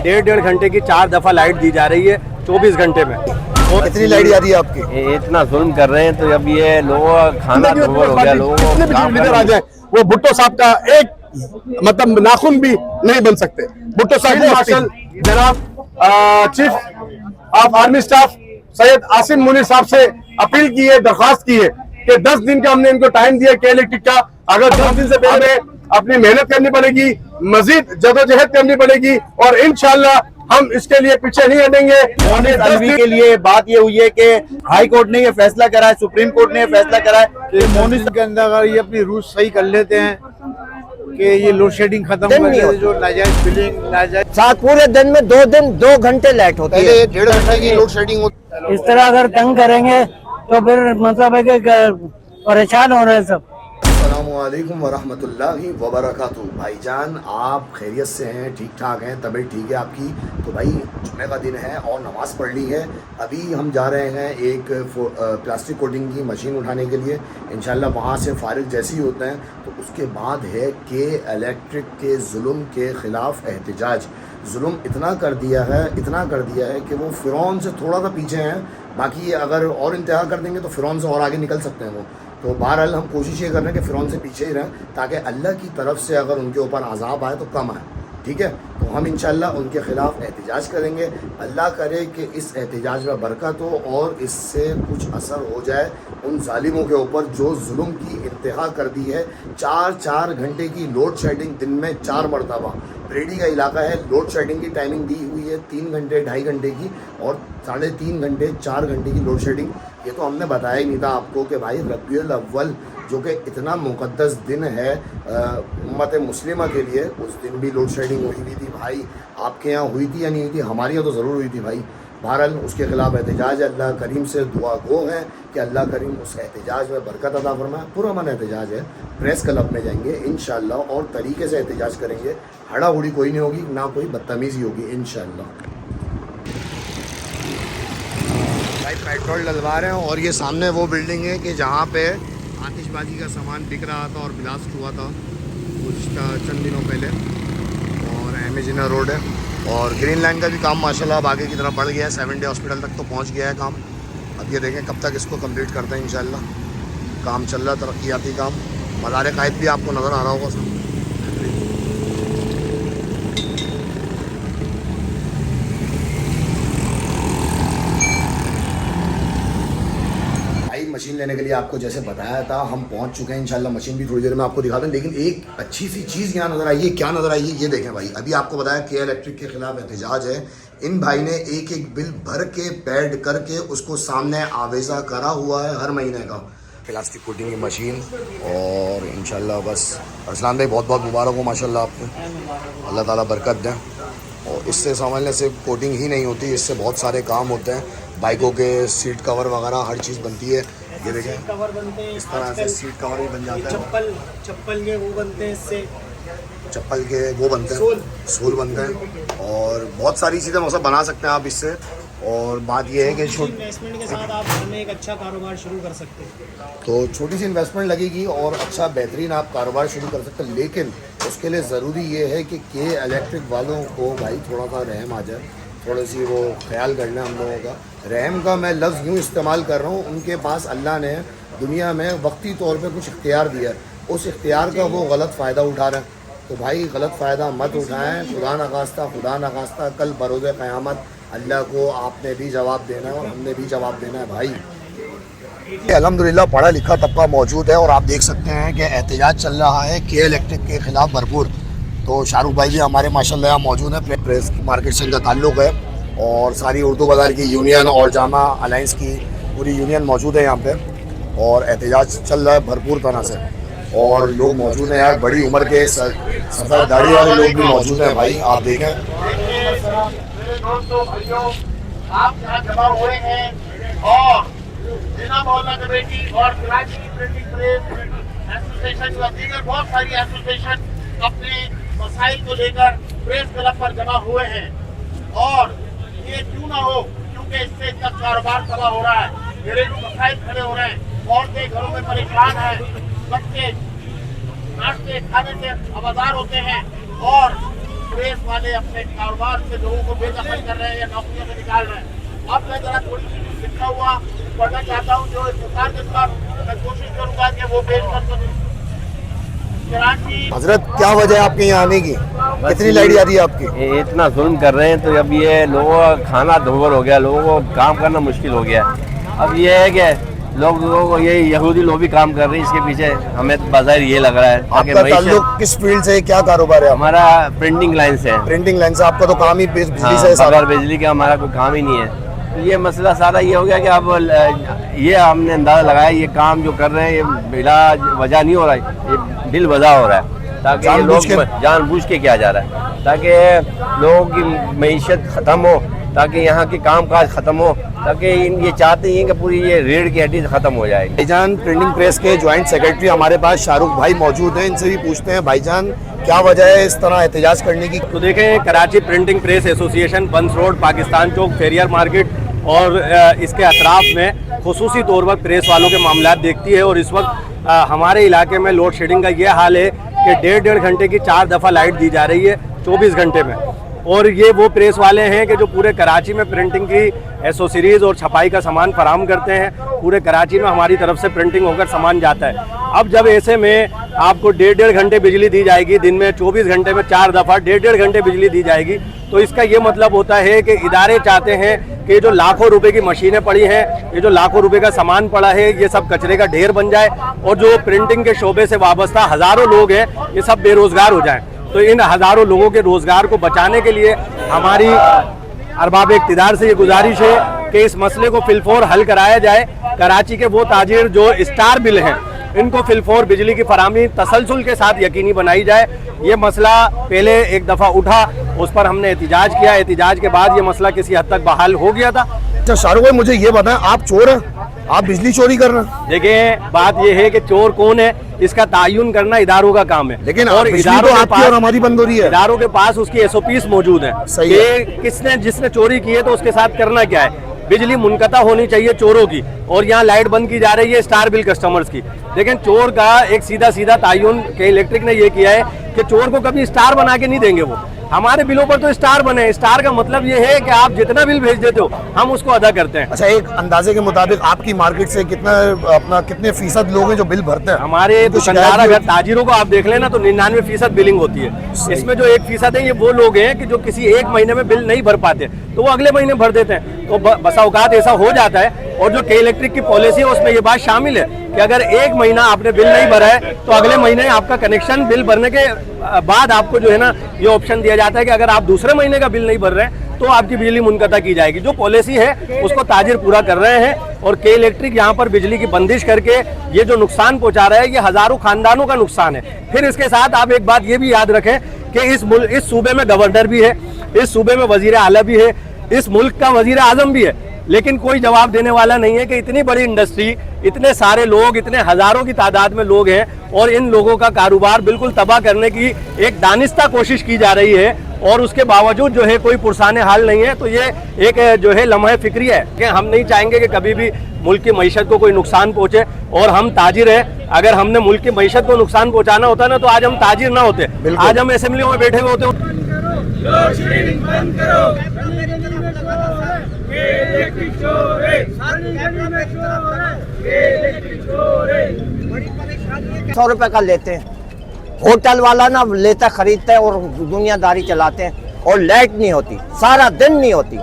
1.5 घंटे की 4 दफा लाइट दी जा रही है 24 घंटे में। कितनी लाइट आ रही है आपकी? इतना जुल्म कर रहे हैं तो अब ये लोगों का खाना दुर्बल हो गया। लोगों को आ जाए वो भुट्टो साहब का एक मतलब नाखून भी नहीं बन सकते। भुट्टो साहब मार्शल जनाब chief of army staff Syed Asim Munir साहब से अपील की है, दरख्वास्त की है कि 10 दिन का हमने इनको टाइम दिया के इलेक्ट्रिक का। अगर 10 दिन से पहले अपनी मेहनत करनी पड़ेगी, मजीद जदोजहद करनी पड़ेगी और इंशाल्लाह हम इसके लिए पीछे नहीं हटेंगे। अलवी के लिए बात ये हुई है कि हाई कोर्ट ने ये फैसला करा है, सुप्रीम कोर्ट ने ये फैसला करा है कि मोनिस के अंदर अगर ये अपनी रूल सही कर लेते हैं कि ये लोड शेडिंग खत्म कर देते, जो नाजायज बिलिंग नाजायज साथ पूरे दिन में 2 घंटे लाइट होती है, 1.5 घंटे की लोड शेडिंग होती है। इस तरह अगर तंग करेंगे तो फिर मतलब है कि परेशान हो रहे हैं सब। अस्सलामुअलैकुम वरहमतुल्लाहि वबरकातुहू। भाईजान आप खैरियत से हैं, ठीक ठाक हैं, तबीयत ठीक है आपकी? तो भाई जुम्मे का दिन है और नमाज़ पढ़ ली है। अभी हम जा रहे हैं एक प्लास्टिक कोटिंग की मशीन उठाने के लिए। इंशाल्लाह वहाँ से फारिग जैसे ही होते हैं तो उसके बाद है कि इलेक्ट्रिक के जुल्म के ख़िलाफ़ एहतजाज। जुल्म इतना कर दिया है कि वो फ़िरौन से थोड़ा सा पीछे हैं। बाकी अगर और इंतहा कर देंगे तो फ़िरौन से और आगे निकल सकते हैं वो। तो बहरहाल हम कोशिश ये कर रहे हैं कि फ़िरौन से पीछे ही रहें ताकि अल्लाह की तरफ से अगर उनके ऊपर अज़ाब आए तो कम आए। ठीक है, तो हम इंशाल्लाह उनके ख़िलाफ़ एहतजाज करेंगे। अल्लाह करे कि इस एहतजाज में बरकत हो और इससे कुछ असर हो जाए उन ज़ालिमों के ऊपर जो जुल्म की इंतहा कर दी है। 4 घंटे की लोड शेडिंग दिन में 4 मरतबा। बरेली का इलाका है, लोड शेडिंग की टाइमिंग दी हुई है 3 घंटे 2.5 घंटे की और 3.5 घंटे 4 घंटे की लोड शेडिंग। ये तो हमने बताया ही नहीं था आपको कि भाई रबीउल अव्वल जो कि इतना मुक़द्दस दिन है उम्मत मुस्लिमा के लिए, उस दिन भी लोड शेडिंग हुई थी भाई। आपके यहाँ हुई थी या नहीं हुई थी? हमारे यहाँ तो ज़रूर हुई थी भाई। बहरहाल उसके ख़िलाफ़ एहतजाज है। अल्लाह करीम से दुआ गो है कि अल्लाह करीम उस एहतजाज में बरकत अता फरमाए। पुरअमन एहतजाज है, प्रेस क्लब में जाएंगे इंशाअल्लाह और तरीके से एहतजाज करेंगे। हड़ा हुड़ी कोई नहीं होगी, ना कोई बदतमीज़ी होगी इंशाअल्लाह। भाई पेट्रोल डलवा रहे हैं और ये सामने वो बिल्डिंग है कि जहाँ पे आतिशबाजी का सामान बिक रहा था और ब्लास्ट हुआ था कुछ चंद दिनों पहले। और एमेजिना रोड है और ग्रीन लाइन का भी काम माशाल्लाह अब आगे की तरफ बढ़ गया है। 7 डे हॉस्पिटल तक तो पहुँच गया है काम। अब ये देखें कब तक इसको कंप्लीट करते हैं इंशाल्लाह। काम चल रहा है, तरक्याती काम। मज़ार कायद भी आपको नज़र आ रहा होगा सब। मशीन लेने के लिए आपको जैसे बताया था हम पहुंच चुके हैं इंशाल्लाह। मशीन भी थोड़ी देर में आपको दिखा दें, लेकिन एक अच्छी सी चीज़ यहाँ नज़र आई है। क्या नज़र आई है ये देखें भाई। अभी आपको बताया के इलेक्ट्रिक के ख़िलाफ़ एहतजाज है। इन भाई ने एक बिल भर के पैड करके उसको सामने आवेज़ा करा हुआ है हर महीने का। प्लास्टिक कोटिंग की मशीन और इंशाल्लाह बस अरसलान भाई बहुत बहुत मुबारक हो माशाल्लाह आपको, अल्लाह ताला बरकत दें। और इससे संभालने से कोटिंग ही नहीं होती, इससे बहुत सारे काम होते हैं। बाइकों के सीट कवर वगैरह हर चीज़ बनती है। ये देखें कवर बनते हैं इस तरह से सीट कवर भी बन जाता है। चप्पल के वो बनते हैं, इससे चप्पल के वो बनते हैं, सोल बनते हैं और बहुत सारी चीज़ें मतलब बना सकते हैं आप इससे। और बात यह है कि इन्वेस्टमेंट के साथ आप घर में एक अच्छा कारोबार शुरू कर सकते हैं। तो छोटी सी इन्वेस्टमेंट लगेगी और अच्छा बेहतरीन आप कारोबार शुरू कर सकते हैं। लेकिन उसके लिए ज़रूरी ये है कि इलेक्ट्रिक वालों को भाई थोड़ा सा रहम आ जाए, थोड़ी सी वो ख्याल करना हम लोगों का। रहम का मैं लफ्ज़ यूँ इस्तेमाल कर रहा हूँ, उनके पास अल्लाह ने दुनिया में वक्ती तौर पे कुछ इख्तियार दिया है, उस इख्तियार का वो गलत फ़ायदा उठा रहे हैं। तो भाई गलत फ़ायदा मत उठाएं। खुदा न खास्ता कल बरोज़े क़यामत अल्लाह को आपने भी जवाब देना है और हमने भी जवाब देना है भाई। अल्हम्दुलिल्लाह पढ़ा लिखा तबका मौजूद है और आप देख सकते हैं कि एहतजाज चल रहा है के इलेक्ट्रिक के ख़िलाफ़ भरपूर। तो शाहरुख भाई भी हमारे माशाल्लाह यहाँ मौजूद हैं। प्रेस मार्केट से इनका ताल्लुक़ है और सारी उर्दू बाज़ार की यूनियन और जामा अलायंस की पूरी यूनियन मौजूद है यहाँ पे और एहतजाज चल रहा है भरपूर तरह से। और लोग मौजूद हैं यार, बड़ी उम्र के सफ़र दाढ़ी वाले लोग भी मौजूद हैं भाई। आप देखें दोस्तों भाइयों, आप यहाँ जमा हुए हैं और जिला मोहल्ला कमेटी और कराची प्रिंटिंग प्रेस एसोसिएशन व दीगर बहुत सारी एसोसिएशन अपने मसाइल को लेकर प्रेस क्लब पर जमा हुए हैं। और ये क्यों ना हो, क्योंकि इससे इतना कारोबार तबाह हो रहा है, घरेलू मसाइल खड़े हो रहे हैं, औरतें घरों में परेशान हैं, बच्चे नाश्ते खाने से आवाज़ार होते हैं और प्रेस वाले अपने कारोबार से लोगों को बेदखल कर रहे हैं या नौकरियों से निकाल रहे हैं। अब मैं जरा थोड़ी सी लिखा हुआ पढ़ना चाहता हूँ जो सरकार के साथ मैं कोशिश करूँगा कि वो पेश कर सकूँ। कराची हजरत क्या वजह है आपके यहाँ आने की, कितनी लाइट जा रही है आपकी? ये इतना जुल्म कर रहे हैं तो अब ये लोगों का खाना धोबर हो गया, लोगों को काम करना मुश्किल हो गया। अब ये है कि लोगों को ये यहूदी लोग भी काम कर रहे हैं इसके पीछे, हमें तो बाजार ये लग रहा है। आपका ताल्लुक किस फील्ड से, क्या कारोबार है? हमारा प्रिंटिंग लाइन से है। प्रिंटिंग लाइन से आपका तो काम ही बिजली हाँ, से है। बगैर बिजली का हमारा कोई काम ही नहीं है। तो ये मसला सारा ये हो गया कि अब ये हमने अंदाज़ा लगाया ये काम जो कर रहे हैं ये बिला वजह नहीं हो रहा है, ये बिल वजह हो रहा है ताकि ये लोग जानबूझ के किया जा रहा है ताकि लोगों की मईशत ख़त्म हो, ताकि यहाँ के काम काज ख़त्म हो, ताकि ये चाहते हैं कि पूरी ये रेड की हड्डी ख़त्म हो जाए। भाईजान प्रिंटिंग प्रेस के ज्वाइंट सेक्रेटरी हमारे पास शाहरुख भाई मौजूद हैं, इनसे भी पूछते हैं भाईजान क्या वजह है इस तरह एहतजाज करने की? तो देखें, कराची प्रिंटिंग प्रेस एसोसिएशन बंस रोड, पाकिस्तान चौक, फेरियर मार्केट और इसके अतराफ में खुसूसी तौर पर प्रेस वालों के मामलात देखती है। और इस वक्त हमारे इलाके में लोड शेडिंग का ये हाल है कि 1.5 घंटे की 4 दफ़ा लाइट दी जा रही है 24 घंटे में। और ये वो प्रेस वाले हैं कि जो पूरे कराची में प्रिंटिंग की एसोसीरीज़ और छपाई का सामान फराहम करते हैं। पूरे कराची में हमारी तरफ से प्रिंटिंग होकर सामान जाता है। अब जब ऐसे में आपको 1.5 घंटे बिजली दी जाएगी, दिन में 24 घंटे में 4 दफ़ा 1.5 घंटे बिजली दी जाएगी, तो इसका ये मतलब होता है कि इदारे चाहते हैं कि जो लाखों रुपए की मशीनें पड़ी हैं, ये जो लाखों रुपए का सामान पड़ा है, ये सब कचरे का ढेर बन जाए और जो प्रिंटिंग के शोबे से वाबस्ता हज़ारों लोग हैं ये सब बेरोज़गार हो जाएं। तो इन हज़ारों लोगों के रोज़गार को बचाने के लिए हमारी अरबाब इक़्तिदार से ये गुजारिश है कि इस मसले को फिलफौर हल कराया जाए। कराची के वो ताजिर जो स्टार बिल हैं इनको फिलफौर बिजली की फराहमी तसलसल के साथ यकीनी बनाई जाए। ये मसला पहले एक दफ़ा उठा, उस पर हमने एहतिजाज किया, एहतिजाज के बाद ये मसला किसी हद तक बहाल हो गया था। अच्छा शाहरुख भाई मुझे ये बताएं, आप चोर हैं, आप बिजली चोरी कर रहे हैं? देखिए बात ये है कि चोर कौन है इसका तायुन करना इदारों का काम है, लेकिन और इदारों तो आपकी और हमारी बंद हो रही है। इदारों के पास उसकी SOPs मौजूद है सही है। कि किसने जिसने चोरी की है तो उसके साथ करना क्या है। बिजली मुनक़ता होनी चाहिए चोरों की, और यहाँ लाइट बंद की जा रही है स्टार बिल कस्टमर्स की। लेकिन चोर का एक सीधा सीधा तायुन के इलेक्ट्रिक ने ये किया है कि चोर को कभी स्टार बना के नहीं देंगे वो। हमारे बिलों पर तो स्टार बने, स्टार का मतलब ये है कि आप जितना बिल भेज देते हो हम उसको अदा करते हैं। अच्छा एक अंदाजे के मुताबिक आपकी मार्केट से कितने फीसद लोग हैं जो बिल भरते हैं? हमारे दुकानदार अगर ताजिरों को आप देख लेना तो 99% बिलिंग होती है। इसमें जो 1% है ये वो लोग हैं कि जो किसी एक महीने में बिल नहीं भर पाते तो वो अगले महीने भर देते हैं। तो बसा औकात ऐसा हो जाता है। और जो के इलेक्ट्रिक की पॉलिसी है उसमें ये बात शामिल है कि अगर एक महीना आपने बिल नहीं भरा है तो अगले महीने आपका कनेक्शन बिल भरने के बाद आपको जो है ना ये ऑप्शन दिया जाता है कि अगर आप दूसरे महीने का बिल नहीं भर रहे हैं तो आपकी बिजली मुनक़ता की जाएगी। जो पॉलिसी है उसको ताजिर पूरा कर रहे हैं, और के इलेक्ट्रिक यहाँ पर बिजली की बंदिश करके ये जो नुकसान पहुँचा रहा है ये हज़ारों खानदानों का नुकसान है। फिर इसके साथ आप एक बात ये भी याद रखें कि इस सूबे में गवर्नर भी है, इस सूबे में वज़ीर आला भी है, इस मुल्क का वज़ीर आज़म भी है, लेकिन कोई जवाब देने वाला नहीं है कि इतनी बड़ी इंडस्ट्री, इतने सारे लोग, इतने हज़ारों की तादाद में लोग हैं और इन लोगों का कारोबार बिल्कुल तबाह करने की एक दानिस्ता कोशिश की जा रही है, और उसके बावजूद जो है कोई पुरसाने हाल नहीं है। तो ये एक जो है लम्हे फिक्री है कि हम नहीं चाहेंगे कि कभी भी मुल्क की मईशत को कोई नुकसान पहुँचे, और हम ताजिर हैं। अगर हमने मुल्क की मईशत को नुकसान पहुँचाना होता ना तो आज हम ताजिर ना होते, आज हम असेंबलियों में बैठे हुए होते। ₹100 का लेते हैं, होटल वाला ना लेता खरीदता है और दुनियादारी चलाते हैं, और लाइट नहीं होती, सारा दिन नहीं होती,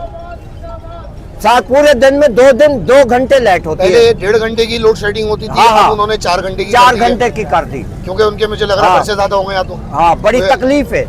पूरे दिन में 2 घंटे लाइट होती है। पहले 1.5 घंटे की लोड शेडिंग होती थी, हाँ, अब उन्होंने 4 घंटे की 4 घंटे की कर दी, क्योंकि उनके मुझे लग रहा है खर्चे ज्यादा होंगे या तो। हाँ बड़ी तकलीफ है।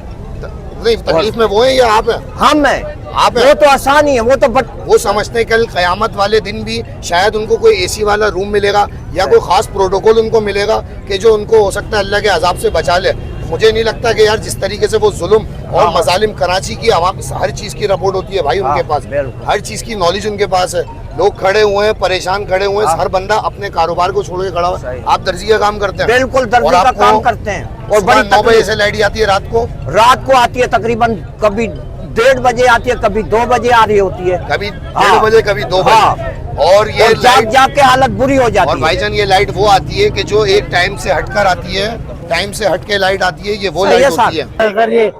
नहीं तकलीफ में वो है या आप है? हम है, आप वो तो आसान ही है, वो तो वो समझते हैं कल क़यामत वाले दिन भी शायद उनको कोई AC वाला रूम मिलेगा या कोई खास प्रोटोकॉल उनको मिलेगा कि जो उनको हो सकता है अल्लाह के अजाब से बचा ले। मुझे नहीं लगता कि यार जिस तरीके से वो जुल्म और मजालिम कराची की आवाम, हर चीज़ की रिपोर्ट होती है भाई उनके पास, हर चीज़ की नॉलेज उनके पास है। लोग खड़े हुए हैं, परेशान खड़े हुए हैं, हर बंदा अपने कारोबार को छोड़ के खड़ा हुआ है। आप दर्जी का काम करते हैं? बिल्कुल दर्जी का काम करते हैं। और बड़ी 9 बजे से लाइट आती है, रात को आती है तकरीबन, कभी 1:30 बजे आती है, कभी 2 बजे आ रही होती है, कभी 1:30 बजे, कभी 2 बजे। और ये जाग के हालत बुरी हो जाती है। और भाईजान ये लाइट वो आती है कि जो एक टाइम से हटकर आती है, टाइम से हटके लाइट आती है, ये वो लाइट होती है। अगर ये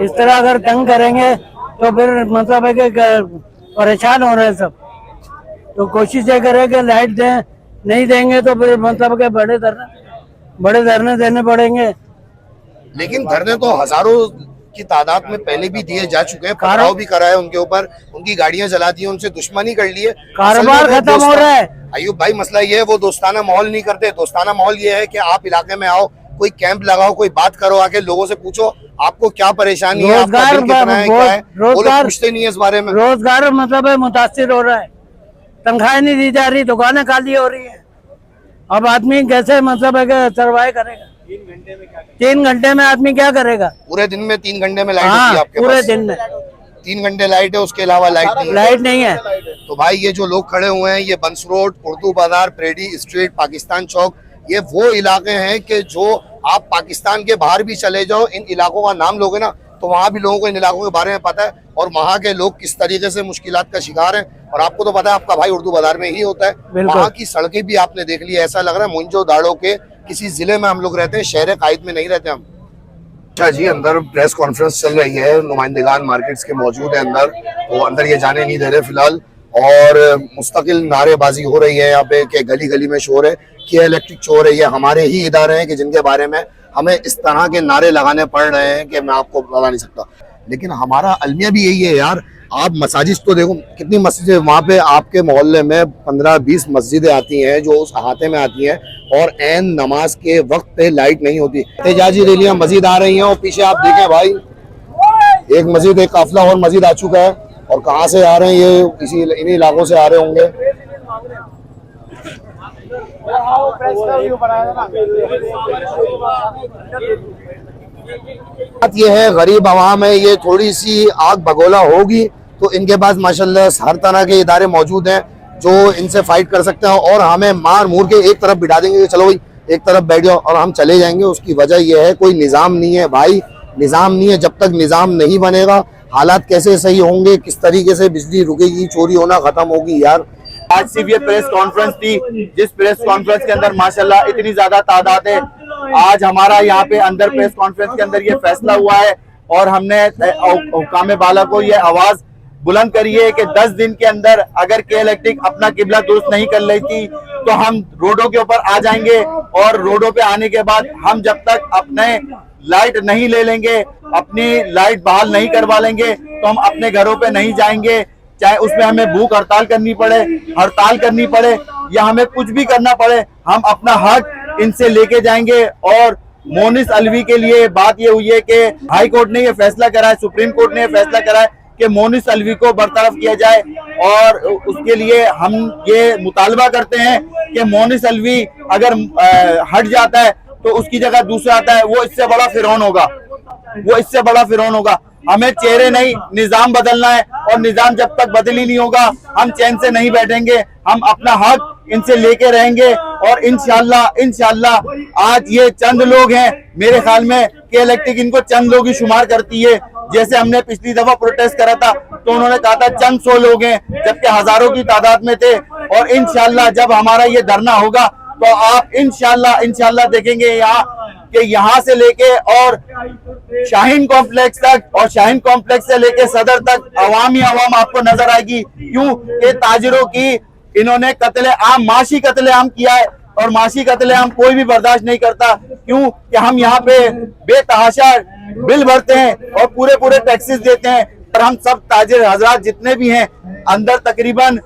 इस तरह अगर तंग करेंगे तो फिर मतलब है कि परेशान हो रहे हैं सब। तो कोशिश ये करें कि लाइट दें, नहीं देंगे तो फिर मतलब के बड़े धरने देने पड़ेंगे। लेकिन धरने तो हजारों की तादाद में पहले भी दिए जा चुके हैं, पथराव भी करा है उनके ऊपर, उनकी गाड़ियां जला दी है, उनसे दुश्मनी कर ली है, कारोबार खत्म हो रहा है। अयूब भाई मसला ये है वो दोस्ताना माहौल नहीं करते। दोस्ताना माहौल ये है कि आप इलाके में आओ, कोई कैंप लगाओ, कोई बात करो, आके लोगों से पूछो आपको क्या परेशानी है, आपका बिल कितना है, क्या है, वो लोग पूछते नहीं है इस बारे में। रोजगार मतलब है मुतासिर हो रहा है, तनख्वाहें नहीं दी जा रही, दुकानें खाली हो रही है। अब आदमी कैसे मतलब है कि सर्वाइव करेगा? 3 घंटे में आदमी क्या करेगा? पूरे दिन में 3 घंटे में लाइट होती है आपके पूरे पास? दिन में 3 घंटे लाइट है, उसके अलावा लाइट नहीं है। तो भाई ये जो लोग खड़े हुए हैं, ये बंस रोड, उर्दू बाजार, प्रेडी स्ट्रीट, पाकिस्तान चौक, ये वो इलाके हैं कि जो आप पाकिस्तान के बाहर भी चले जाओ, इन इलाकों का नाम लोगे ना तो वहाँ भी लोगों को इन इलाकों के बारे में पता है और वहाँ के लोग किस तरीके से मुश्किलात का शिकार हैं। और आपको तो पता है, आपका भाई उर्दू बाजार में ही होता है, वहाँ की सड़कें भी आपने देख ली, ऐसा लग रहा है मुंजो दाड़ो के किसी जिले में हम लोग रहते हैं, शहर कायद में नहीं रहते हम। अच्छा जी, अंदर प्रेस कॉन्फ्रेंस चल रही है, नुमाइंदेगान मार्केट्स के मौजूद है अंदर, तो अंदर ये जाने नहीं दे रहे फिलहाल, और मुस्तकिल नारेबाजी हो रही है यहाँ पे कि गली गली में शोर है कि इलेक्ट्रिक चोर है। ये हमारे ही इदारे हैं कि जिनके बारे में हमें इस तरह के नारे लगाने पड़ रहे हैं कि मैं आपको बता नहीं सकता। लेकिन हमारा अलमिया भी यही है यार, आप मसाजिद तो देखो कितनी मस्जिदें वहाँ पे आपके मोहल्ले में 15-20 मस्जिदें आती हैं जो उस अहाते में आती हैं, और एन नमाज के वक्त पे लाइट नहीं होती। एहतजाजी रैलियां मस्जिद आ रही हैं और पीछे आप देखें भाई, एक मस्जिद, एक काफिला और मस्जिद आ चुका है, और कहाँ से आ रहे हैं ये इन्हीं इलाकों से आ रहे होंगे। बात ये है गरीब आवाम है, ये थोड़ी सी आग बगोला होगी तो इनके पास माशाल्लाह हर तरह के इदारे मौजूद हैं जो इनसे फाइट कर सकते हैं, और हमें मार मूर के एक तरफ बिठा देंगे कि चलो भाई एक तरफ बैठ जाओ और हम चले जाएंगे। उसकी वजह यह है कोई निज़ाम नहीं है भाई, निज़ाम नहीं है। जब तक निज़ाम नहीं बनेगा हालात कैसे सही होंगे, किस तरीके से बिजली रुकेगी, चोरी होना खत्म होगी यार। आज सिर्फ ये प्रेस कॉन्फ्रेंस थी, जिस प्रेस कॉन्फ्रेंस के अंदर माशाल्लाह इतनी ज्यादा तादाद है। आज हमारा यहाँ पे अंदर प्रेस कॉन्फ्रेंस के अंदर ये फैसला हुआ है और हमने हुकाम बाला को ये आवाज बुलंद करी है कि 10 दिन के अंदर अगर के इलेक्ट्रिक अपना किबला दुरुस्त नहीं कर लेती तो हम रोडों के ऊपर आ जाएंगे, और रोडों पे आने के बाद हम जब तक अपने लाइट नहीं ले लेंगे, अपनी लाइट बहाल नहीं करवा लेंगे तो हम अपने घरों पे नहीं जाएंगे। चाहे उसमें हमें भूख हड़ताल करनी पड़े, हड़ताल करनी पड़े, या हमें कुछ भी करना पड़े, हम अपना हक इनसे लेके जाएंगे। और मोनिस अलवी के लिए बात ये हुई है कि हाई कोर्ट ने ये फैसला करा है, सुप्रीम कोर्ट ने ये फैसला करा है कि मोनिस अलवी को बरतरफ किया जाए, और उसके लिए हम ये मुतालबा करते हैं कि मोनिस अलवी अगर हट जाता है तो उसकी जगह दूसरा आता है, वो इससे बड़ा फिरौन होगा, वो इससे बड़ा फिरौन होगा। हमें चेहरे नहीं, निजाम बदलना है, और निजाम जब तक बदल ही नहीं होगा हम चैन से नहीं बैठेंगे। हम अपना हक इनसे लेके रहेंगे, और इंशाल्लाह आज ये चंद लोग हैं, मेरे ख्याल में के इलेक्ट्रिक इनको चंद लोग ही शुमार करती है। जैसे हमने पिछली दफा प्रोटेस्ट करा था तो उन्होंने कहा था चंद 100 लोग हैं, जबकि हजारों की तादाद में थे। और इंशाल्लाह जब हमारा ये धरना होगा तो आप इंशाल्लाह देखेंगे यहाँ से लेके और शाहीन कॉम्प्लेक्स तक, और शाहीन कॉम्प्लेक्स से लेके सदर तक अवाम ही अवाम आपको नजर आएगी। क्यों कि ताजिरों की इन्होंने कत्ले-आम, माशी कत्ले-आम किया है, और माशी कत्ले-आम कोई भी बर्दाश्त नहीं करता। क्यों कि हम यहाँ पे बेतहाशा बिल भरते हैं और पूरे टैक्सेस देते हैं, और हम सब ताजिर हजरात जितने भी हैं अंदर तकरीबन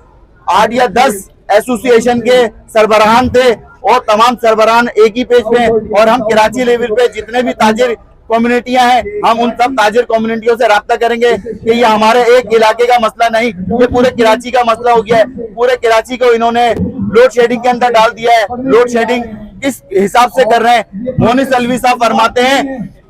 8 या 10 एसोसिएशन के सरबराहान थे, और तमाम सरबराहान एक ही पेज पे, और हम कराची लेवल पे जितने भी ताजिर कम्युनिटियां हैं हम उन सब ताजिर कम्युनिटियों से राब्ता करेंगे कि ये हमारे एक इलाके का मसला नहीं, ये पूरे कराची का मसला हो गया है। पूरे कराची को इन्होंने लोड शेडिंग के अंदर डाल दिया है। लोड शेडिंग किस हिसाब से कर रहे हैं? मोनिस अलवी साहब फरमाते हैं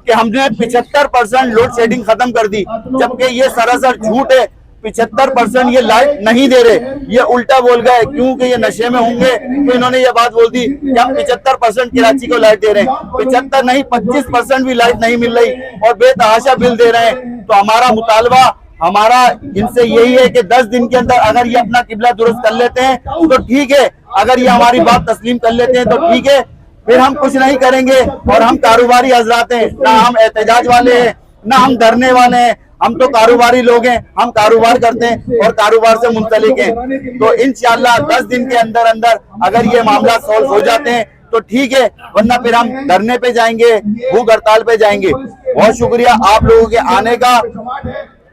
कि हमने 75% लोड शेडिंग खत्म कर दी, जबकि ये सरासर झूठ है। 75% ये लाइट नहीं दे रहे, ये उल्टा बोल गए। क्योंकि ये नशे में होंगे तो इन्होंने ये बात बोल दी कि हम 75% कराची को लाइट दे रहे हैं। 75 नहीं, 25% भी लाइट नहीं मिल रही, और बेतहाशा बिल दे रहे हैं। तो हमारा मुतालबा हमारा इनसे यही है कि 10 दिन के अंदर अगर ये अपना किबला दुरुस्त कर लेते हैं तो ठीक है, अगर ये हमारी बात तस्लीम कर लेते हैं तो ठीक है, फिर हम कुछ नहीं करेंगे। और हम कारोबारी हजरात हैं, ना हम एहतजाज वाले हैं, ना हम डरने वाले हैं। हम तो कारोबारी लोग हैं, हम कारोबार करते हैं और कारोबार से मुंसलिक हैं। तो इंशाल्लाह 10 दिन के अंदर अंदर अगर ये मामला सॉल्व हो जाते हैं तो ठीक है, वरना फिर हम धरने पे जाएंगे, भूख हड़ताल पे जाएंगे। बहुत शुक्रिया आप लोगों के आने का,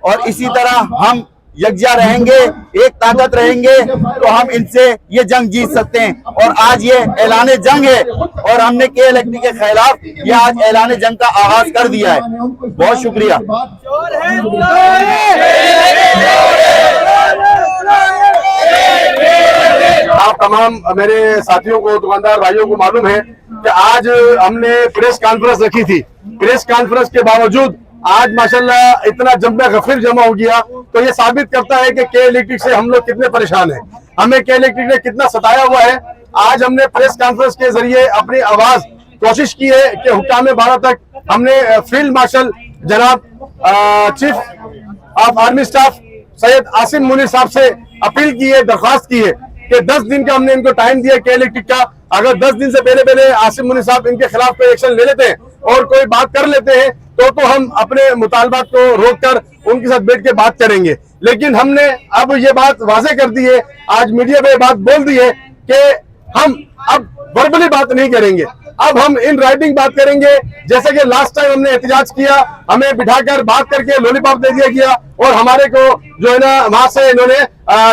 और इसी तरह हम यकजा रहेंगे, एक ताकत रहेंगे तो हम इनसे ये जंग जीत सकते हैं। और आज ये ऐलान जंग है और हमने के इलेक्ट्रिक के खिलाफ ये आज ऐलान जंग का आगाज कर दिया है। बहुत शुक्रिया। आप तमाम मेरे साथियों को, दुकानदार भाइयों को मालूम है कि आज हमने प्रेस कॉन्फ्रेंस रखी थी। प्रेस कॉन्फ्रेंस के बावजूद आज माशाल्लाह इतना जम्बे गफीर जमा हो गया, तो ये साबित करता है कि के इलेक्ट्रिक से हम लोग कितने परेशान हैं, हमें के इलेक्ट्रिक ने कितना सताया हुआ है। आज हमने प्रेस कॉन्फ्रेंस के जरिए अपनी आवाज कोशिश की है कि हुक्काम 12 तक हमने फील्ड मार्शल जनाब chief of army staff Syed Asim Munir साहब से अपील की है, दरख्वास्त की है कि 10 दिन का हमने इनको टाइम दिया के इलेक्ट्रिक का। अगर 10 दिन से पहले आसिम मुनीर साहब इनके खिलाफ कोई एक्शन ले लेते हैं और कोई बात कर लेते हैं तो हम अपने मुतालबात को रोककर उनके साथ बैठ के बात करेंगे। लेकिन हमने अब ये बात वाजे कर दी है, आज मीडिया में बात बोल दी है कि हम अब वर्बली बात नहीं करेंगे, अब हम इन राइटिंग बात करेंगे। जैसे कि लास्ट टाइम हमने एहतजाज किया, हमें बिठाकर बात करके लॉलीपॉप दे दिया गया और हमारे को जो है ना वहां से इन्होंने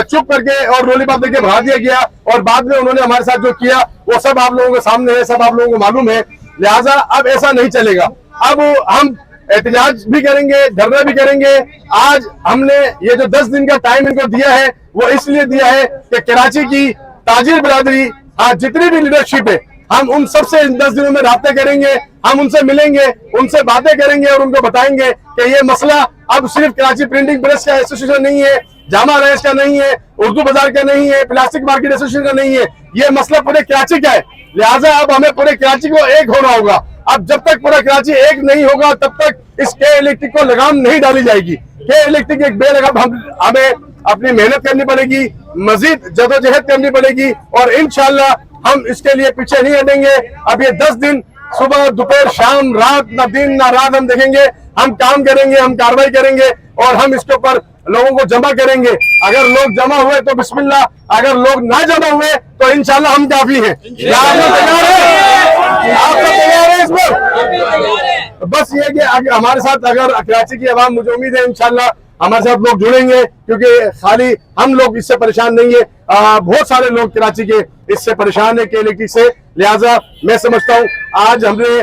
चुप करके और लॉलीपॉप देके भगा दिया गया, और बाद में उन्होंने हमारे साथ जो किया वो सब आप लोगों के सामने है, सब आप लोगों को मालूम है। लिहाजा अब ऐसा नहीं चलेगा, अब हम एहतजाज भी करेंगे, धरना भी करेंगे। आज हमने ये जो 10 दिन का टाइम इनको दिया है वो इसलिए दिया है कि कराची की ताजिर बिरादरी, आज जितनी भी लीडरशिप है, हम उन सबसे इन 10 दिनों में राब्ते करेंगे, हम उनसे मिलेंगे, उनसे बातें करेंगे और उनको बताएंगे कि ये मसला अब सिर्फ कराची प्रिंटिंग प्रेस का एसोसिएशन नहीं है, जामा रईस का नहीं है, उर्दू बाजार का नहीं है, प्लास्टिक मार्केट एसोसिएशन का नहीं है, ये मसला पूरे कराची का है। लिहाजा अब हमें पूरे कराची को एक होना होगा। अब जब तक पूरा कराची एक नहीं होगा तब तक इस के इलेक्ट्रिक को लगाम नहीं डाली जाएगी। के इलेक्ट्रिक एक बेलगाम हमें अपनी मेहनत करनी पड़ेगी, मजीद जदोजहद करनी पड़ेगी और इंशाल्लाह हम इसके लिए पीछे नहीं हटेंगे। अब ये 10 दिन सुबह दोपहर शाम रात, ना दिन ना रात हम देखेंगे, हम काम करेंगे, हम कार्रवाई करेंगे और हम इसके ऊपर लोगों को जमा करेंगे। अगर लोग जमा हुए तो बिस्मिल्लाह, अगर लोग ना जमा हुए तो इंशाल्लाह हम काफी हैं। आप लोग तैयार हैं? आप लोग तैयार हैं इस पर? बस ये कि हमारे साथ अगर कराची की आवाम, मुझे उम्मीद है इंशाल्लाह हमारे साथ लोग जुड़ेंगे, क्योंकि खाली हम लोग इससे परेशान नहीं है, बहुत सारे लोग कराची के इससे परेशान है के इलेक्ट्रिक से। लिहाजा मैं समझता हूँ आज हमने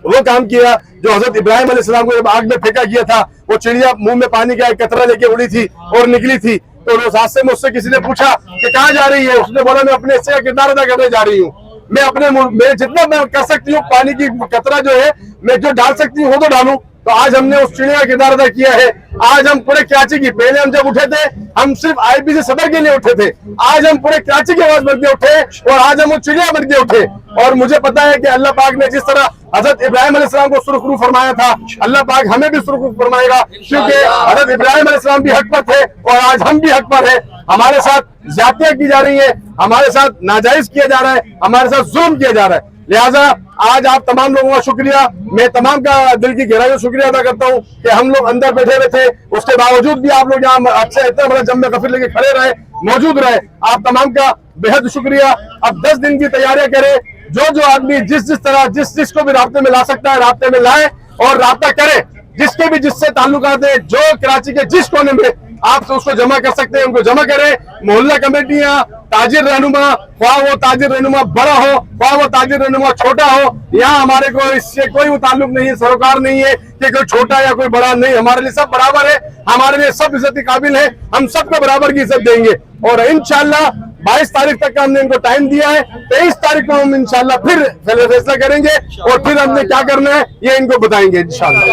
वो काम किया जो हजरत इब्राहिम अलैहिस्सलाम को जब आग में फेंका गया था, वो चिड़िया मुंह में पानी का एक कतरा लेके उड़ी थी और निकली थी, तो उस हादसे में उससे किसी ने पूछा कि कहाँ जा रही है, उसने बोला मैं अपने हिस्से का किरदार अदा करने जा रही हूँ, मैं जितना मैं कर सकती हूँ पानी की कतरा जो है मैं जो डाल सकती हूँ वो तो डालूं। तो आज हमने उस चिड़िया का किरदार अदा किया है। आज हम पूरे कराची की, पहले हम जब उठे थे हम सिर्फ आईपीसी सदर के लिए उठे थे, आज हम पूरे कराची की आवाज बन के उठे और आज हम वो चिड़िया बन के उठे। और मुझे पता है कि अल्लाह पाक ने जिस तरह हजरत इब्राहिम अलैहिस्सलाम को सुरखरू फरमाया था, अल्लाह पाक हमें भी सुरखरू फरमाएगा, क्योंकि हजरत इब्राहिम अलैहिस्सलाम भी हक पर थे और आज हम भी हक पर है। हमारे साथ ज्यादतियां की जा रही है, हमारे साथ नाजायज किया जा रहा है, हमारे साथ जुल्म किया जा रहा है। लिहाजा आज आप तमाम लोगों का शुक्रिया, मैं तमाम का दिल की गहराई से शुक्रिया अदा करता हूँ कि हम लोग अंदर बैठे हुए थे, उसके बावजूद भी आप लोग यहाँ अच्छे इतना बड़ा जम्मे गफिर लेके खड़े रहे, मौजूद रहे, आप तमाम का बेहद शुक्रिया। अब 10 दिन की तैयारियां करें, जो आदमी जिस तरह जिसको भी राब्ते में ला सकता है राब्ते में लाए और राब्ता करे, जिसके भी जिससे ताल्लुकात है, जो कराची के जिस कोने में आप उसको जमा कर सकते हैं उनको जमा करें। मोहल्ला कमेटियां, ताजिर रहनुमा, ख्वाह वो ताजिर रहनुमा बड़ा हो, ख्वाह वो ताजिर रहनुमा छोटा हो, यहाँ हमारे को इससे कोई ताल्लुक नहीं है, सरोकार नहीं है कि कोई छोटा या कोई बड़ा, नहीं, हमारे लिए सब बराबर है, हमारे लिए सब इज्जत के काबिल है, हम सबको बराबर की इज्जत देंगे। और इंशाल्लाह 22 तारीख तक का हमने इनको टाइम दिया है, 23 तारीख को हम इंशाल्लाह फिर फैसला करेंगे और फिर हमने क्या करना है ये इनको बताएंगे इंशाल्लाह।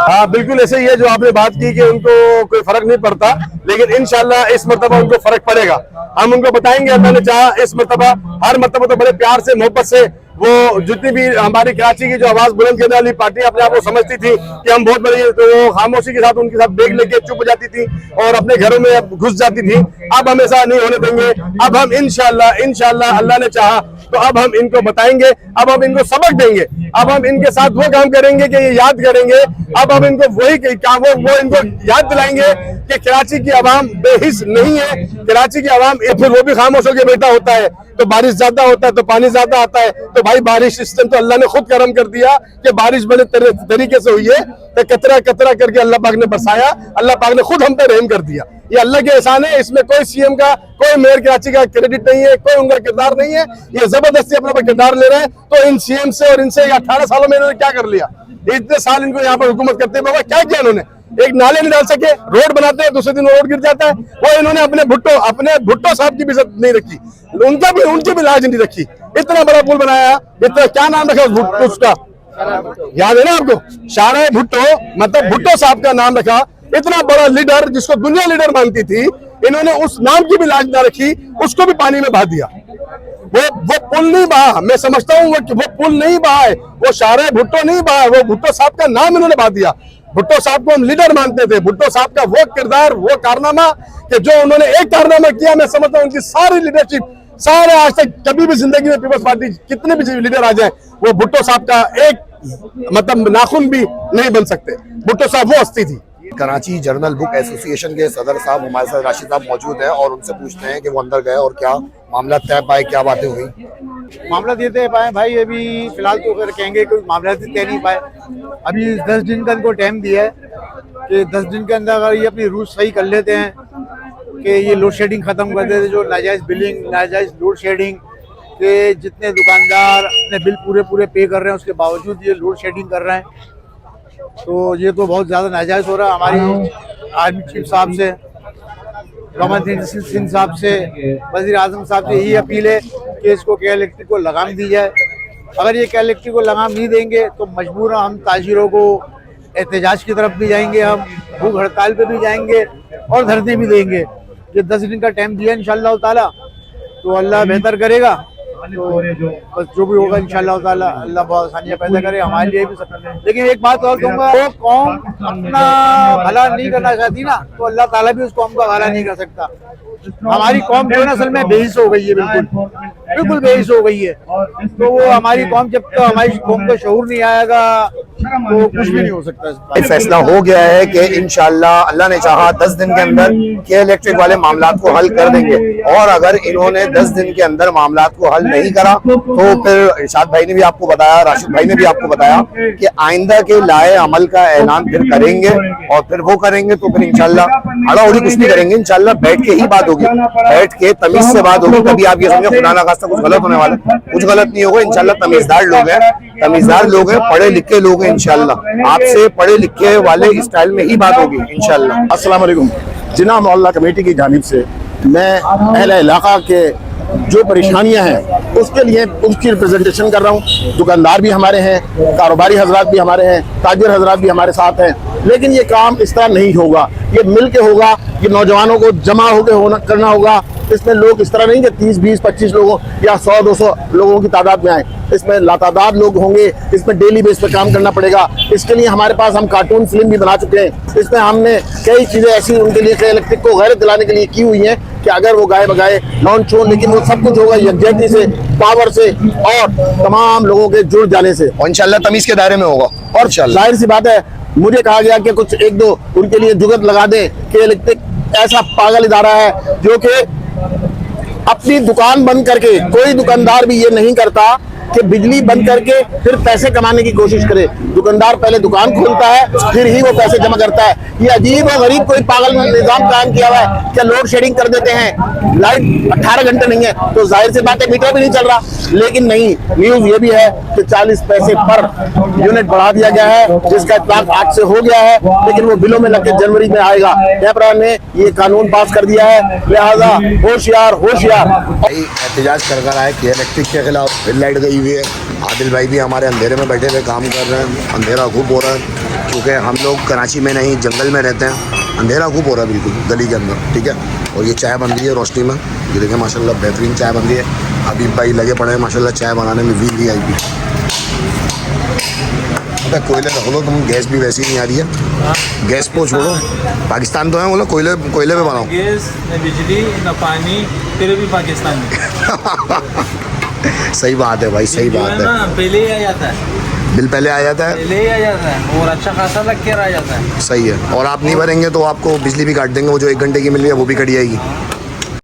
हाँ बिल्कुल ऐसे ही है जो आपने बात की कि उनको कोई फर्क नहीं पड़ता, लेकिन इंशाल्लाह इस मरतबा उनको फर्क पड़ेगा। हम उनको बताएंगे, अल्लाह ने चाहा इस मरतबा, हर मरतबा तो बड़े प्यार से मोहब्बत से वो जितनी भी हमारी कराची की जो आवाज बुलंद करने वाली पार्टी अपने आप को समझती थी कि हम बहुत बड़ी, तो वो खामोशी के साथ उनके साथ बैग लेके चुप हो जाती थी और अपने घरों में घुस जाती थी। अब हम ऐसा नहीं होने देंगे। अब हम इंशाल्लाह अल्लाह ने चाहा तो अब हम इनको बताएंगे, अब हम इनको सबक देंगे, अब हम इनके साथ वो काम करेंगे कि ये याद करेंगे। अब हम इनको वही काम वो इनको याद दिलाएंगे कि कराची की आवाम बेहिस नहीं है। कराची की आवाम फिर वो भी खामोश होकर बैठा होता है तो बारिश ज्यादा होता है तो पानी ज्यादा आता है। तो भाई बारिश इस टाइम तो अल्लाह ने खुद करम कर दिया कि बारिश बड़े तरीके से हुई है, तो कतरा कतरा करके अल्लाह पाक ने बरसाया, अल्लाह पाक ने खुद हम पे रहम कर दिया। ये अल्लाह के एहसान है। इसमें कोई सीएम का, कोई मेयर कराची का क्रेडिट नहीं है, कोई उनका किरदार नहीं है। ये जबरदस्ती अपना किरदार ले रहे हैं। तो इन सीएम से और इनसे 18 सालों में इन्होंने क्या कर लिया? इतने साल इनको यहाँ पर हुकूमत करते हुए क्या किया इन्होंने? एक नाले नहीं डाल सके, रोड बनाते हैं, दूसरे दिन रोड गिर जाता है। वो इन्होंने अपने भुट्टो साहब की भी इज्जत नहीं रखी, उनकी भी लाज नहीं रखी। इतना बड़ा पुल बनाया, इतना क्या नाम रखा उसका, याद है ना आपको? शाहरा भुट्टो, मतलब भुट्टो साहब का नाम रखा। इतना बड़ा लीडर जिसको दुनिया लीडर मानती थी, इन्होंने उस नाम की भी लाज ना रखी, उसको भी पानी में बहा दिया। वो पुल नहीं बहा, मैं समझता हूँ वो पुल नहीं बहा है, वो शाहरा भुट्टो नहीं बहा, वो भुट्टो साहब का नाम इन्होंने बहा दिया। भुट्टो साहब को हम लीडर मानते थे। भुट्टो साहब का वो किरदार, वो कारनामा कि जो उन्होंने एक कारनामा किया, मैं समझता हूँ उनकी सारी लीडरशिप, सारे आज तक कभी भी जिंदगी में पीपल्स पार्टी कितने भी लीडर आ जाए, वो भुट्टो साहब का एक मतलब नाखून भी नहीं बन सकते। भुट्टो साहब वो हस्ती थी। कराची जर्नल बुक एसोसिएशन के सदर साहब हमारे साथ राशिद साहब मौजूद हैं और उनसे पूछते हैं कि वो अंदर गए और क्या मामला तय पाए, क्या बातें हुई। मामला तय पाए भाई, अभी फिलहाल तो अगर कहेंगे कोई मामला तय नहीं पाए। अभी 10 दिन का इनको टाइम दिया है कि 10 दिन के अंदर अगर ये अपनी रूट सही कर लेते हैं कि ये लोड शेडिंग खत्म कर देते, जो नाजायज बिलिंग, नाजायज लोड शेडिंग के जितने दुकानदार अपने बिल पूरे पे कर रहे हैं उसके बावजूद ये लोड शेडिंग कर रहे हैं, तो ये तो बहुत ज़्यादा नाजायज़ हो रहा है। हमारी आर्मी चीफ साहब से, कमर सिंह साहब से, वज़ीर आज़म साहब से यही अपील है कि इसको के इलेक्ट्रिक को लगाम दी जाए। अगर ये के इलेक्ट्रिक को लगाम नहीं देंगे तो मजबूर हम ताजिरों को एहतजाज की तरफ भी जाएंगे, हम भूख हड़ताल पे भी जाएंगे और धरने भी देंगे। ये 10 दिन का टाइम दिया इंशाअल्लाह ताला, तो अल्लाह बेहतर करेगा। तो बस जो भी होगा इंशाअल्लाह ताला अल्लाह बहुत आसानियाँ पैदा करे हमारे लिए भी सब। लेकिन एक बात और कहूँगा, वो कौम अपना भला नहीं करना चाहती ना, तो अल्लाह ताला भी उस कौम का भला नहीं कर सकता। हमारी कौम जो है ना असल में बेहिस हो गई है, बिल्कुल बेहिस हो गई है। तो वो हमारी कौम, जब तक हमारी कौम का शऊर नहीं आएगा तो कुछ भी नहीं हो सकता। फैसला हो गया है कि इंशाल्लाह अल्लाह ने चाहा 10 दिन के अंदर के इलेक्ट्रिक वाले मामलात को हल कर देंगे। और अगर इन्होंने 10 दिन के अंदर मामलात को हल नहीं करा तो फिर इरशाद भाई ने भी आपको बताया, राशिद भाई ने भी आपको बताया कि आइंदा के लाए अमल का ऐलान फिर करेंगे। और फिर वो करेंगे तो फिर इंशाल्लाह अड़ाउड़ी कुछ नहीं करेंगे, इंशाल्लाह बैठ के ही बात होगी, बैठ के तमीज से बात होगी। तभी आप ये समझो खुदा ना खास्ता कुछ गलत होने वाला, कुछ गलत नहीं होगा। इंशाल्लाह तमीजदार लोग हैं, पढ़े लिखे लोग हैं। इंशाल्लाह आपसे पढ़े लिखे वाले स्टाइल में ही बात होगी इंशाल्लाह। अस्सलाम वालेकुम। जिन्ना मोहल्ला कमेटी की जानिब से मैं अहले इलाका के जो परेशानियां हैं उसके लिए उसकी रिप्रेजेंटेशन कर रहा हूँ। दुकानदार भी हमारे हैं, कारोबारी हजरात भी हमारे हैं, ताजिर हजरात भी हमारे साथ हैं। लेकिन ये काम इस तरह नहीं होगा, ये मिल के होगा, ये नौजवानों को जमा होकर करना होगा। इसमें लोग इस तरह नहीं कि 30, 20, 25 लोगों या 100, 200 लोगों की तादाद में आए। इसमें लातादाद लोग होंगे, इसमें डेली बेस पे काम करना पड़ेगा। इसके लिए हमारे पास हम कार्टून फिल्म भी बना चुके हैं। इसमें हमने कई चीज़ें ऐसी उनके लिए इलेक्ट्रिक को गैरत दिलाने के लिए की हुई हैं कि अगर वो गाए बगाए लॉन्च हो, लेकिन वो सब कुछ होगा यकजहती से, पावर से और तमाम लोगों के जुड़ जाने से, और इंशाल्लाह तमीज के दायरे में होगा। और जाहिर सी बात है, मुझे कहा गया कि कुछ 1-2 उनके लिए जुगत लगा दें कि इलेक्ट्रिक ऐसा पागल इदारा है जो कि अपनी दुकान बंद करके, कोई दुकानदार भी ये नहीं करता कि बिजली बंद करके फिर पैसे कमाने की कोशिश करे। दुकानदार पहले दुकान खोलता है फिर ही वो पैसे जमा करता है। ये अजीब और गरीब कोई पागल निजाम कायम किया हुआ है। क्या लोड शेडिंग कर देते हैं, लाइट 18 घंटे नहीं है तो जाहिर सी बात है मीटर भी नहीं चल रहा। लेकिन नहीं, न्यूज ये भी है कि 40 पैसे पर यूनिट बढ़ा दिया गया है, जिसका इत्तलाक आज से हो गया है, लेकिन वो बिलों में लग के जनवरी में आएगा। कैमरा ने ये कानून पास कर दिया है, लिहाजा होशियार होशियार। एहतजाज कर आए कि इलेक्ट्रिक के खिलाफ फिर लाइट गई हुई है। आदिल भाई भी हमारे अंधेरे में बैठे हुए काम कर रहे हैं। अंधेरा खूब हो रहा है क्योंकि हम लोग कराची में नहीं जंगल में रहते हैं। अंधेरा खूब हो रहा है बिल्कुल गली के अंदर, ठीक है। और ये चाय बन रही है रोशनी में, ये देखें माशाल्लाह बेहतरीन चाय बन रही है। हबीब भाई लगे पड़े हैं माशाल्लाह चाय बनाने में, VVIP। अबे कोयले रख लो तुम, गैस भी वैसी नहीं आ रही है। गैस को छोड़ो, पाकिस्तान तो है, बोलो कोयले कोयले पे बनाओ। गैस न बिजली न पानी, फिर भी पाकिस्तान में। सही बात है भाई, सही बात है। पहले ही आ जाता है, बिल पहले आ जाता है, पहले ही आ जाता है और अच्छा खासा लग के आ जाता है। सही है। और आप नहीं भरेंगे तो आपको बिजली भी काट देंगे, वो जो 1 घंटे की मिल रही है वो भी कट जाएगी।